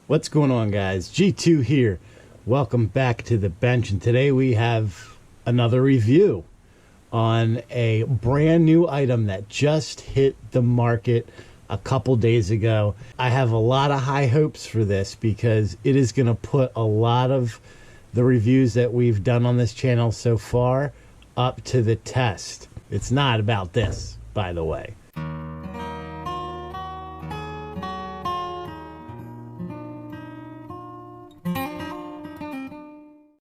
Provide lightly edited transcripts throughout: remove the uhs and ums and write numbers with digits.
What's going on, guys? G2 here. Welcome back to the bench, and today we have another review on a brand new item that just hit the market a couple days ago. I have a lot of high hopes for this because it is going to put a lot of the reviews that we've done on this channel so far up to the test. It's not about this, by the way.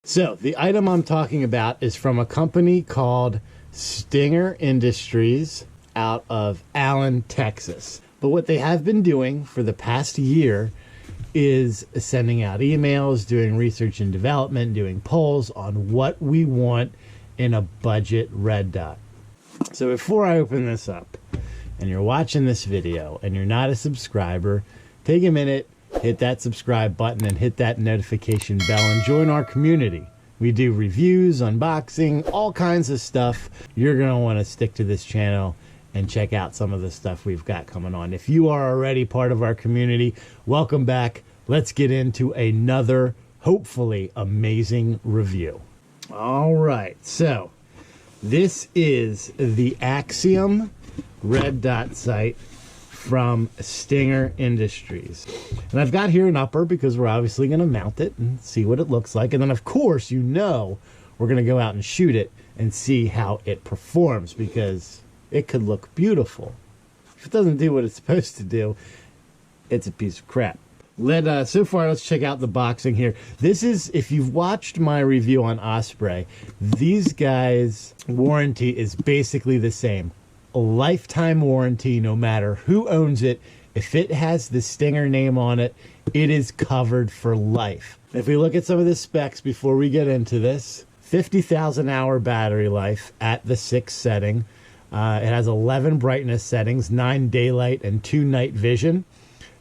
So the item I'm talking about is from a company called STNGR Industries out of Allen, Texas. But what they have been doing for the past year is sending out emails, doing research and development, doing polls on what we want in a budget red dot. So before I open this up and you're watching this video and you're not a subscriber, take a minute, hit that subscribe button and hit that notification bell and join our community. We do reviews, unboxing, all kinds of stuff. You're going to want to stick to this channel and check out some of the stuff we've got coming on. If you are already part of our community, welcome back. Let's get into another, hopefully, amazing review. All right, so this is the Axiom red dot sight from STNGR Industries. And I've got here an upper because we're obviously going to mount it and see what it looks like. And then, of course, you know we're going to go out and shoot it and see how it performs because it could look beautiful. If it doesn't do what it's supposed to do, it's a piece of crap. So far, let's check out the boxing here. This is, if you've watched my review on Osprey, these guys' warranty is basically the same. A lifetime warranty, no matter who owns it. If it has the STNGR name on it, it is covered for life. If we look at some of the specs before we get into this, 50,000 hour battery life at the 6th setting. It has 11 brightness settings, 9 daylight and 2 night vision.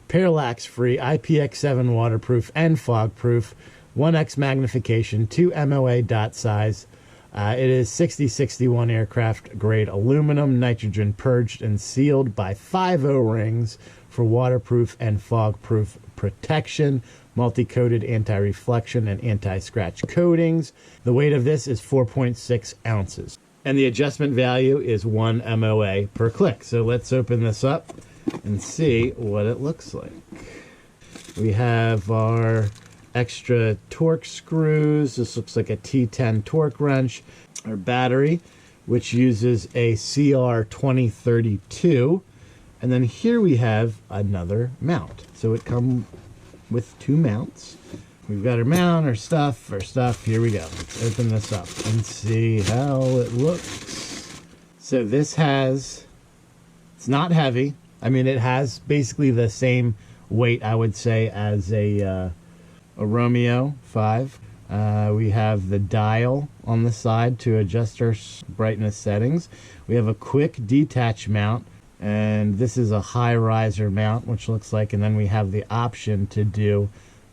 Parallax free, IPX7 waterproof and fog proof, 1x magnification, 2 MOA dot size. It is 6061 aircraft grade aluminum, nitrogen purged and sealed by 5 O-rings for waterproof and fog-proof protection, multi-coated anti-reflection and anti-scratch coatings. The weight of this is 4.6 ounces. And the adjustment value is 1 MOA per click. So let's open this up and see what it looks like. We have our extra torque screws. This looks like a T10 torque wrench. Our battery, which uses a CR2032. And then here we have another mount. So it comes with 2 mounts. We've got our mount, our stuff. Here we go. Let's open this up and see how it looks. So this has, it's not heavy. I mean, it has basically the same weight, I would say, as a Romeo 5. We have the dial on the side to adjust our brightness settings. We have a quick detach mount, and this is a high riser mount, which looks like, and then we have the option to do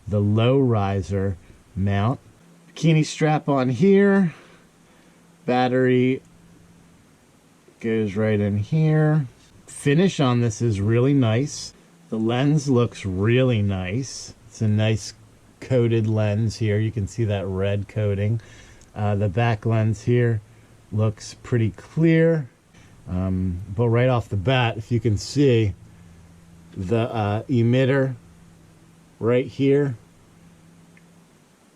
the low riser mount. Bikini strap on here. Battery goes right in here. Finish on this is really nice. The lens looks really nice. It's a nice coated lens here. You can see that red coating. The back lens here looks pretty clear. But right off the bat, if you can see, the emitter right here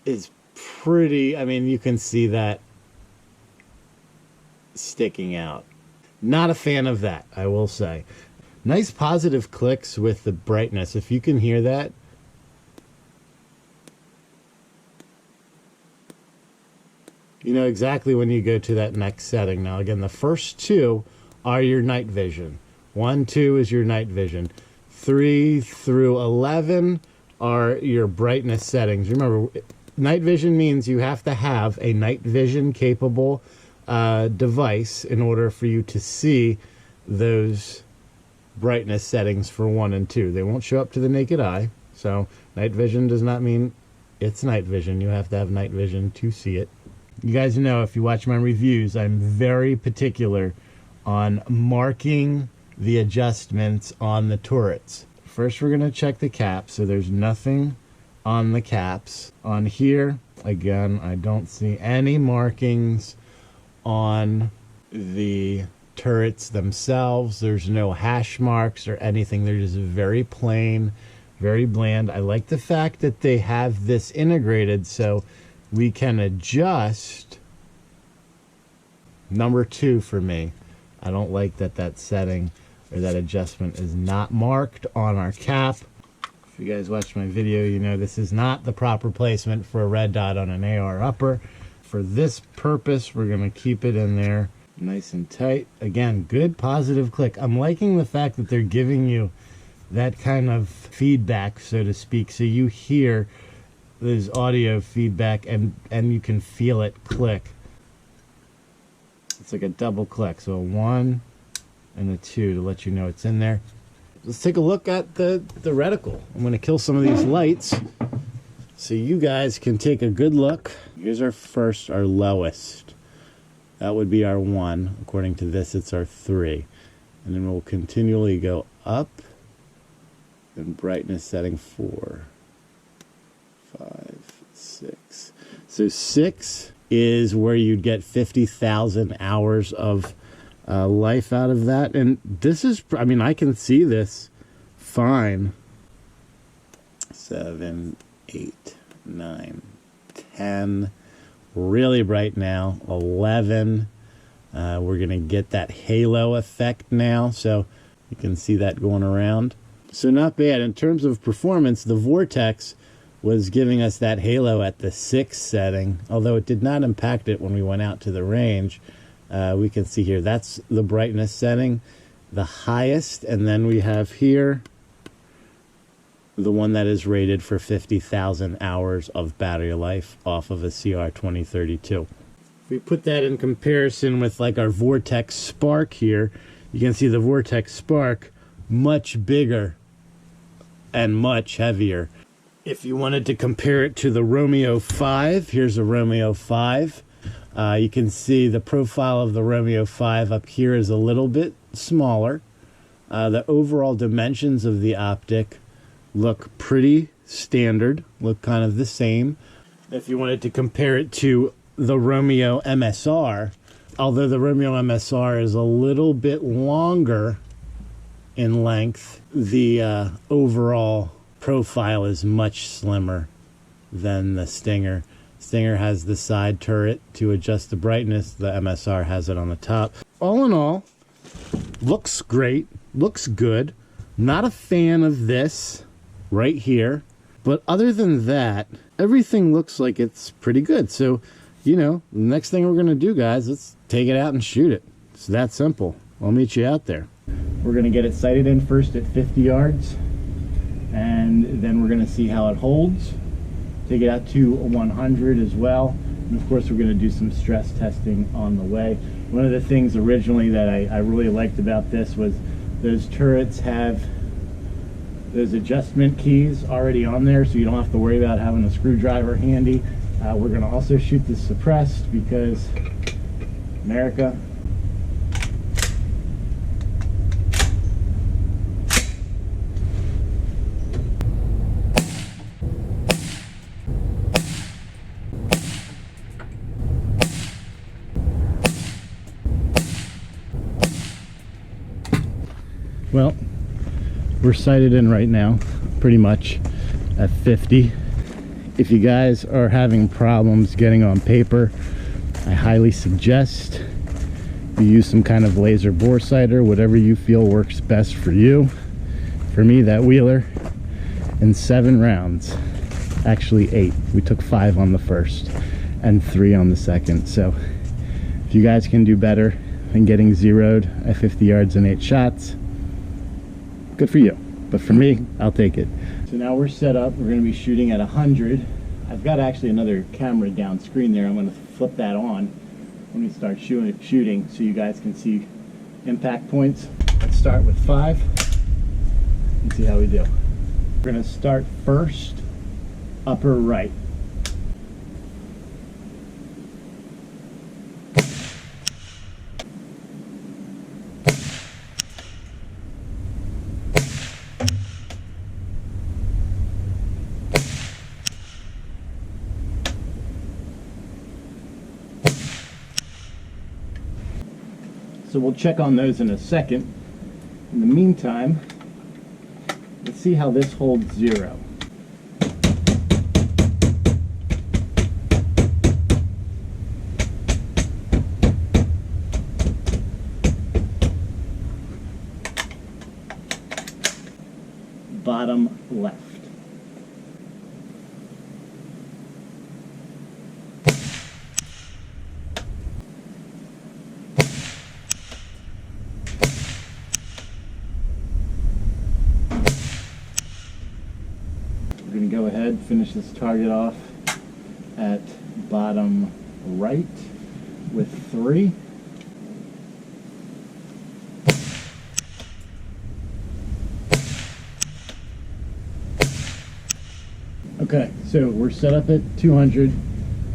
is pretty, I mean, you can see that sticking out. Not a fan of that, I will say. Nice positive clicks with the brightness. If you can hear that. You know exactly when you go to that next setting. Now, again, the first 2 are your night vision. 1, 2 is your night vision. 3 through 11 are your brightness settings. Remember, night vision means you have to have a night vision capable device in order for you to see those brightness settings for 1 and 2. They won't show up to the naked eye. So night vision does not mean it's night vision. You have to have night vision to see it. You guys know, if you watch my reviews, I'm very particular on marking the adjustments on the turrets. First, we're going to check the cap, so there's nothing on the caps. On here, again, I don't see any markings on the turrets themselves. There's no hash marks or anything. They're just very plain, very bland. I like the fact that they have this integrated so we can adjust number 2 for me. I don't like that setting or that adjustment is not marked on our cap. If you guys watched my video, you know this is not the proper placement for a red dot on an AR upper. For this purpose, we're going to keep it in there nice and tight. Again, good positive click. I'm liking the fact that they're giving you that kind of feedback, so to speak, so you hear there's audio feedback and you can feel it click. It's like a double click, so a 1 and a 2 to let you know it's in there. Let's take a look at the reticle. I'm going to kill some of these lights so you guys can take a good look. Here's our lowest. That would be our 1. According to this, it's our 3. And then we'll continually go up. And brightness setting 4, 5, 6. So 6 is where you'd get 50,000 hours of life out of that. And this is, I mean, I can see this fine. 7, 8, 9, 10. Really bright now. 11. We're going to get that halo effect now. So you can see that going around. So not bad. In terms of performance, the Vortex was giving us that halo at the 6 setting, although it did not impact it when we went out to the range. We can see here, that's the brightness setting, the highest, and then we have here the one that is rated for 50,000 hours of battery life off of a CR2032. If we put that in comparison with like our Vortex Spark here, you can see the Vortex Spark much bigger and much heavier. If you wanted to compare it to the Romeo 5, here's a Romeo 5. You can see the profile of the Romeo 5 up here is a little bit smaller. The overall dimensions of the optic look pretty standard, look kind of the same. If you wanted to compare it to the Romeo MSR, although the Romeo MSR is a little bit longer in length, the overall profile is much slimmer than the Stinger. Stinger has the side turret to adjust the brightness. The MSR has it on the top. All in all, looks great, looks good. Not a fan of this right here, but other than that, everything looks like it's pretty good. So, you know, the next thing we're going to do, guys, let's take it out and shoot it. It's that simple. I'll meet you out there. We're going to get it sighted in first at 50 yards, and then we're going to see how it holds. Take it out to 100 as well, and of course we're going to do some stress testing on the way. One of the things originally that I really liked about this was those turrets have those adjustment keys already on there, so you don't have to worry about having a screwdriver handy. We're going to also shoot this suppressed because America. Well, we're sighted in right now, pretty much at 50. If you guys are having problems getting on paper, I highly suggest you use some kind of laser bore sighter, whatever you feel works best for you. For me, that Wheeler, in 7 rounds, actually 8. We took 5 on the first and 3 on the second. So if you guys can do better than getting zeroed at 50 yards and 8 shots, good for you. But for me, I'll take it. So now we're set up. We're going to be shooting at 100. I've got actually another camera down screen there. I'm going to flip that on when we start shooting so you guys can see impact points. Let's start with 5 and see how we do. We're going to start first, upper right. so we'll check on those in a second. In the meantime, let's see how this holds 0. Bottom left. We're going to go ahead, finish this target off at bottom right with 3. Okay, so we're set up at 200.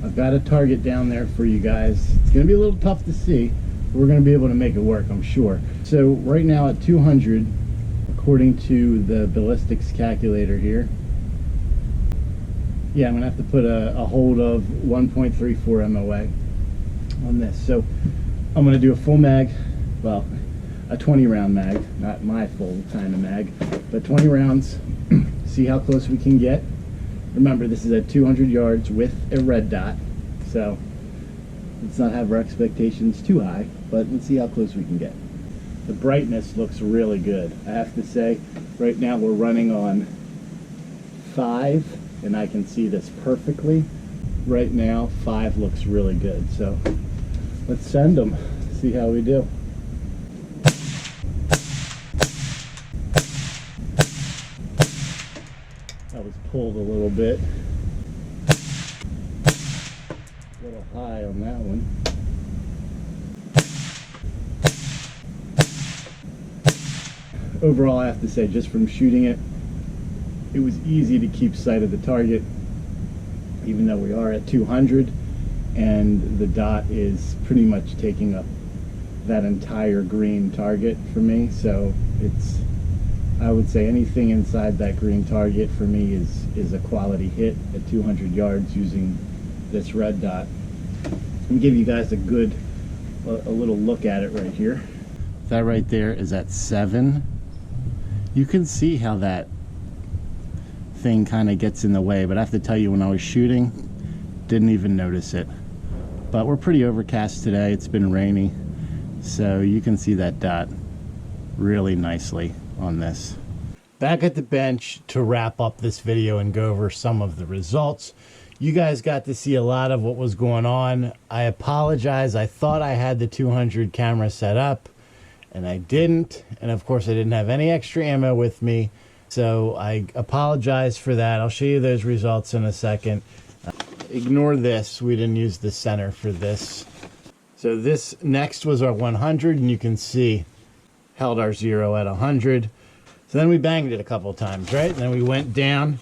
I've got a target down there for you guys. It's going to be a little tough to see, but we're going to be able to make it work, I'm sure. So right now at 200, according to the ballistics calculator here, yeah, I'm going to have to put a hold of 1.34 MOA on this. So I'm going to do a full mag, well, a 20 round mag, not my full kind of mag, but 20 rounds, see how close we can get. Remember, this is at 200 yards with a red dot, so let's not have our expectations too high, but let's see how close we can get. The brightness looks really good. I have to say, right now we're running on 5, and I can see this perfectly. Right now, 5 looks really good, so let's send them, see how we do. That was pulled a little bit. A little high on that one. Overall, I have to say, just from shooting it, it was easy to keep sight of the target, even though we are at 200, and the dot is pretty much taking up that entire green target for me. So it's, I would say anything inside that green target for me is a quality hit at 200 yards using this red dot. Let me give you guys a little look at it right here. That right there is at 7. You can see how that thing kind of gets in the way, but I have to tell you, when I was shooting, didn't even notice it. But we're pretty overcast today. It's been rainy, so you can see that dot really nicely on this. Back at the bench to wrap up this video and go over some of the results. You guys got to see a lot of what was going on. I apologize. I thought I had the 200 camera set up, and I didn't. And of course, I didn't have any extra ammo with me. So I apologize for that. I'll show you those results in a second. Ignore this. We didn't use the center for this. So this next was our 100, and you can see held our 0 at 100. So then we banged it a couple of times, right? And then we went down.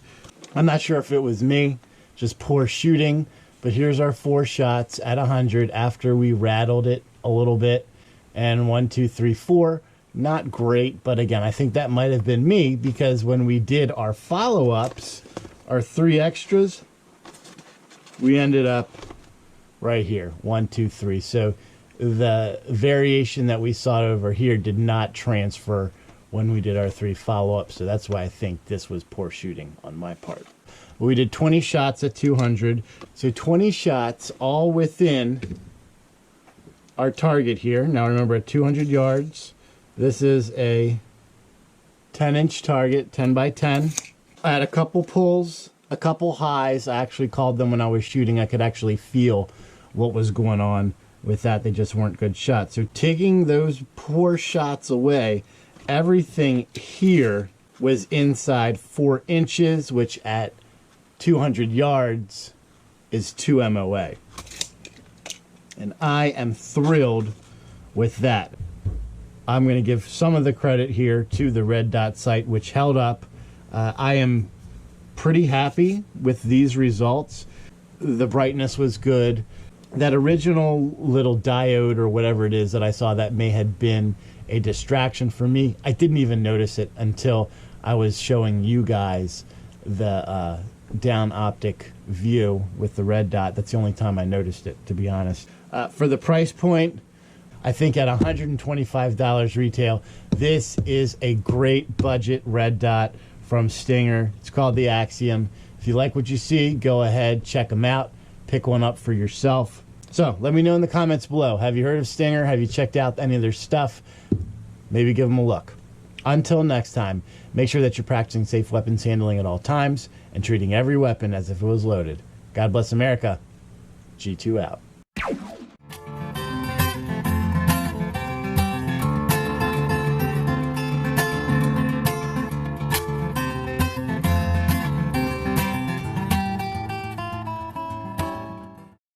I'm not sure if it was me, just poor shooting, but here's our 4 shots at 100 after we rattled it a little bit. And 1, 2, 3, 4. Not great, but again, I think that might have been me, because when we did our follow-ups, our 3 extras, we ended up right here, 1, 2, 3. So the variation that we saw over here did not transfer when we did our 3 follow-ups. So that's why I think this was poor shooting on my part. We did 20 shots at 200. So 20 shots all within our target here. Now remember, at 200 yards, this is a 10-inch target, 10 by 10. I had a couple pulls, a couple highs. I actually called them when I was shooting. I could actually feel what was going on with that. They just weren't good shots. So taking those poor shots away, everything here was inside 4 inches, which at 200 yards is 2 MOA. And I am thrilled with that. I'm going to give some of the credit here to the red dot sight, which held up. I am pretty happy with these results. The brightness was good. That original little diode or whatever it is that I saw that may have been a distraction for me, I didn't even notice it until I was showing you guys the down optic view with the red dot. That's the only time I noticed it, to be honest. For the price point, I think at $125 retail, this is a great budget red dot from Stinger. It's called the Axiom. If you like what you see, go ahead, check them out, pick one up for yourself. So let me know in the comments below. Have you heard of Stinger? Have you checked out any of their stuff? Maybe give them a look. Until next time, make sure that you're practicing safe weapons handling at all times and treating every weapon as if it was loaded. God bless America. G2 out.